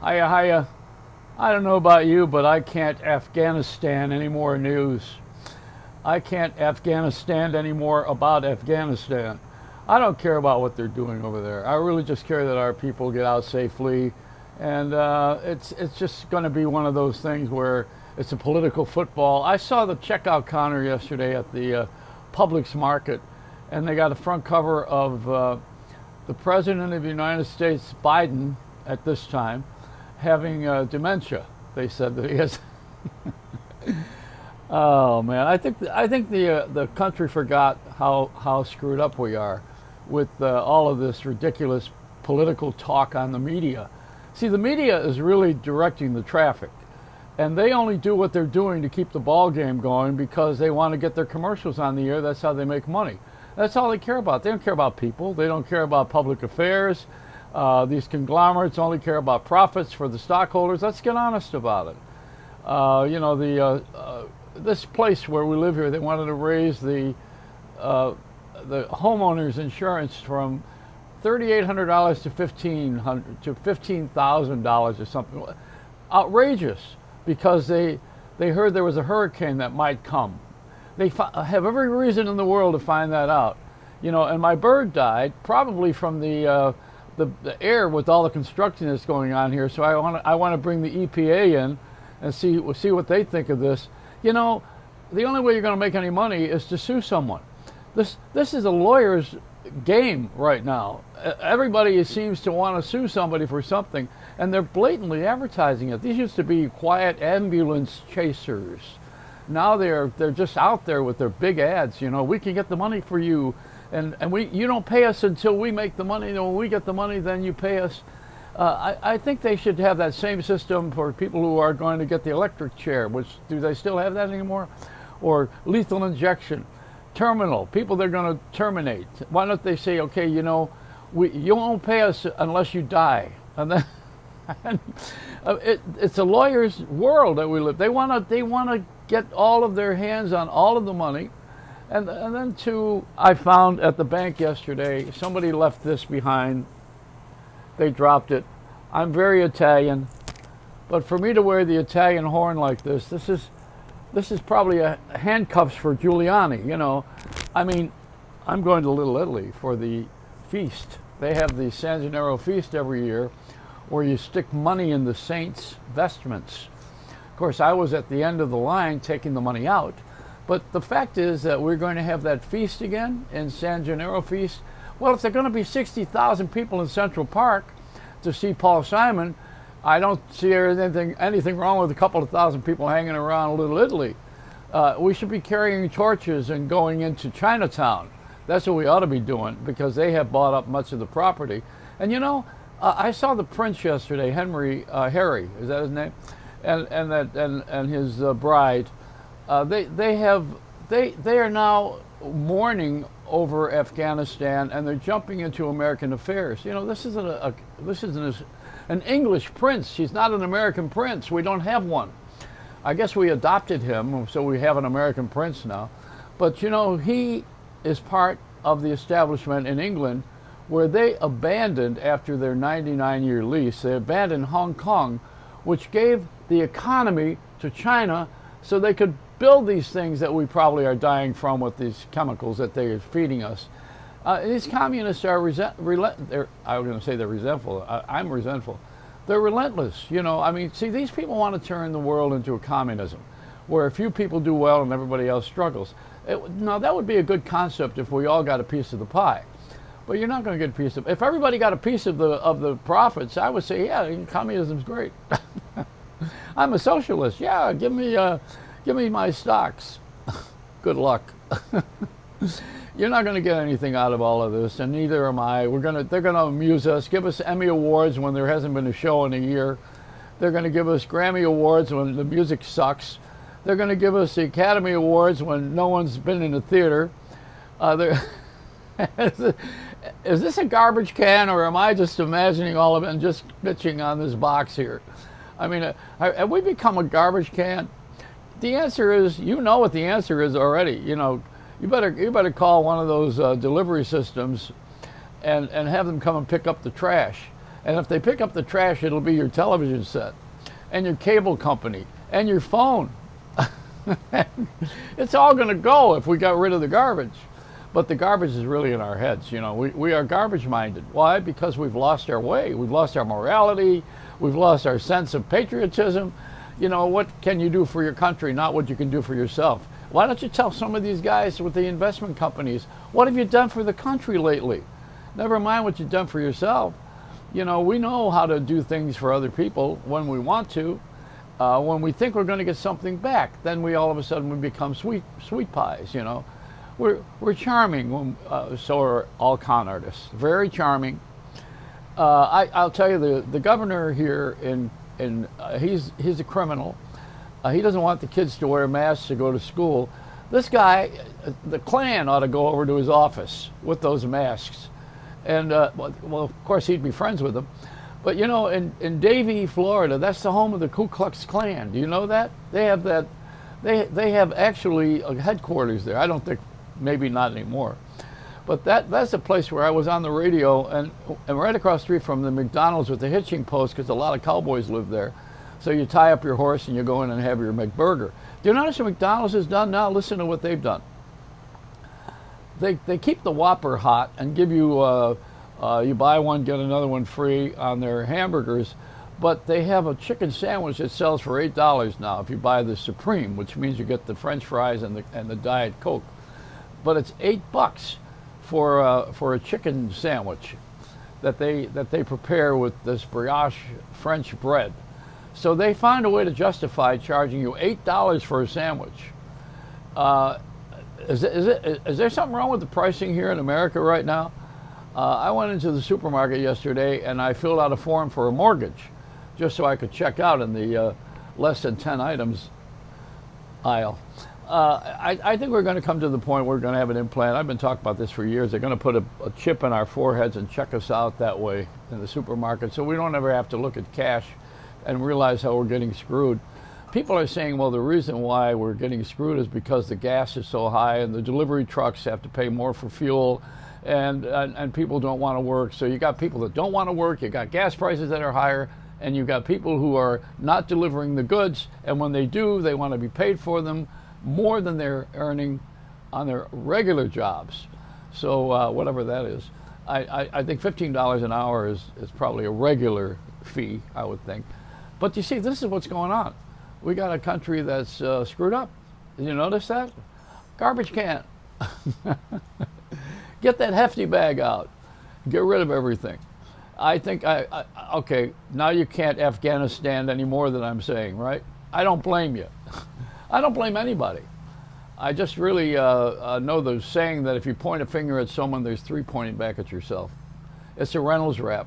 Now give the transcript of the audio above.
I don't know about you, but I can't Afghanistan any more news. I can't Afghanistan anymore about Afghanistan. I don't care about what they're doing over there. I really just care that our people get out safely, and it's just going to be one of those things where it's a political football. I saw the checkout counter yesterday at the Publix market, and they got a front cover of the President of the United States, Biden, at this time, having dementia. They said that he has. Oh man, I think the country forgot how screwed up we are with all of this ridiculous political talk on the media. See, the media is really directing the traffic, and they only do what they're doing to keep the ball game going because they want to get their commercials on the air. That's how they make money. That's all they care about. They don't care about people. They don't care about public affairs. These conglomerates only care about profits for the stockholders. Let's get honest about it. This place where we live here, they wanted to raise the homeowners insurance from $3,800 to $15,000 or something. Outrageous, because they heard there was a hurricane that might come. They have every reason in the world to find that out, And my bird died probably from the air with all the construction that's going on here. So I want to bring the EPA in and see what they think of this. The only way you're going to make any money is to sue someone. This is a lawyer's game right now. Everybody seems to want to sue somebody for something, and they're blatantly advertising it. These used to be quiet ambulance chasers. Now they're just out there with their big ads. We can get the money for you, and you don't pay us until we make the money. And when we get the money, then you pay us. I think they should have that same system for people who are going to get the electric chair. Which, do they still have that anymore? Or lethal injection, terminal, people they're going to terminate. Why don't they say, okay, you won't pay us unless you die, and then it's a lawyer's world that we live. They want to get all of their hands on all of the money, and then too, I found at the bank yesterday, somebody left this behind. They dropped it. I'm very Italian, but for me to wear the Italian horn like this is probably handcuffs for Giuliani. I mean, I'm going to Little Italy for the feast. They have the San Gennaro feast every year, where you stick money in the saints' vestments. Of course, I was at the end of the line taking the money out, but the fact is that we're going to have that feast again in San Gennaro feast. Well, if there are going to be 60,000 people in Central Park to see Paul Simon, I don't see anything wrong with a couple of thousand people hanging around Little Italy. We should be carrying torches and going into Chinatown. That's what we ought to be doing, because they have bought up much of the property. And I saw the prince yesterday, Harry, is that his name? And his bride. They are now mourning over Afghanistan, and they're jumping into American affairs. This isn't an English prince. He's not an American prince. We don't have one. I guess we adopted him, so we have an American prince now. But he is part of the establishment in England, where they abandoned, after their 99-year lease, they abandoned Hong Kong, which gave the economy to China so they could build these things that we probably are dying from with these chemicals that they are feeding us. These communists are I was going to say they're resentful. I'm resentful. They're relentless. See, these people want to turn the world into a communism, where a few people do well and everybody else struggles. Now, that would be a good concept if we all got a piece of the pie. But you're not going to get a piece of. If everybody got a piece of the profits, I would say, yeah, communism's great. I'm a socialist. Yeah, give me my stocks. Good luck. You're not going to get anything out of all of this, and neither am I. They're going to amuse us, give us Emmy Awards when there hasn't been a show in a year. They're going to give us Grammy Awards when the music sucks. They're going to give us the Academy Awards when no one's been in a theater. Is this a garbage can, or am I just imagining all of it and just bitching on this box here? I mean, have we become a garbage can? The answer is, what the answer is already. You better call one of those delivery systems and have them come and pick up the trash. And if they pick up the trash, it'll be your television set and your cable company and your phone. It's all going to go if we got rid of the garbage. But the garbage is really in our heads. You know, we are garbage minded. Why? Because we've lost our way. We've lost our morality. We've lost our sense of patriotism. You know, what can you do for your country, not what you can do for yourself? Why don't you tell some of these guys with the investment companies, what have you done for the country lately? Never mind what you've done for yourself. You know, we know how to do things for other people when we want to. When we think we're going to get something back, then we all of a sudden we become sweet pies. You know, we're charming. So are all con artists. Very charming. I'll tell you, the governor here he's a criminal. He doesn't want the kids to wear masks to go to school. This guy, the Klan ought to go over to his office with those masks. And, well, of course, he'd be friends with them. But, you know, in Davie, Florida, that's the home of the Ku Klux Klan. Do you know that? They have that. They have actually a headquarters there. I don't think, maybe not anymore. But that's a place where I was on the radio, and right across the street from the McDonald's with the hitching post, because a lot of cowboys live there. So you tie up your horse and you go in and have your McBurger. Do you notice what McDonald's has done now? Listen to what they've done. They keep the Whopper hot and give you, you buy one, get another one free on their hamburgers, but they have a chicken sandwich that sells for $8 now if you buy the Supreme, which means you get the French fries and the Diet Coke. But it's $8 for a chicken sandwich that they prepare with this brioche French bread. So they find a way to justify charging you $8 for a sandwich. Is there something wrong with the pricing here in America right now? I went into the supermarket yesterday and I filled out a form for a mortgage just so I could check out in the less than 10 items aisle. I think we're going to come to the point where we're going to have an implant. I've been talking about this for years. They're going to put a chip in our foreheads and check us out that way in the supermarket so we don't ever have to look at cash and realize how we're getting screwed. People are saying, well, the reason why we're getting screwed is because the gas is so high and the delivery trucks have to pay more for fuel and people don't want to work. So you got people that don't want to work, you got gas prices that are higher, and you got people who are not delivering the goods, and when they do, they want to be paid for them more than they're earning on their regular jobs. So whatever that is. I think $15 an hour is probably a regular fee, I would think. But you see, this is what's going on. We got a country that's screwed up. Did you notice that? Garbage can. Get that hefty bag out. Get rid of everything. I think okay, now you can't Afghanistan any more than I'm saying, right? I don't blame you. I don't blame anybody. I just really know the saying that if you point a finger at someone, there's three pointing back at yourself. It's a Reynolds wrap.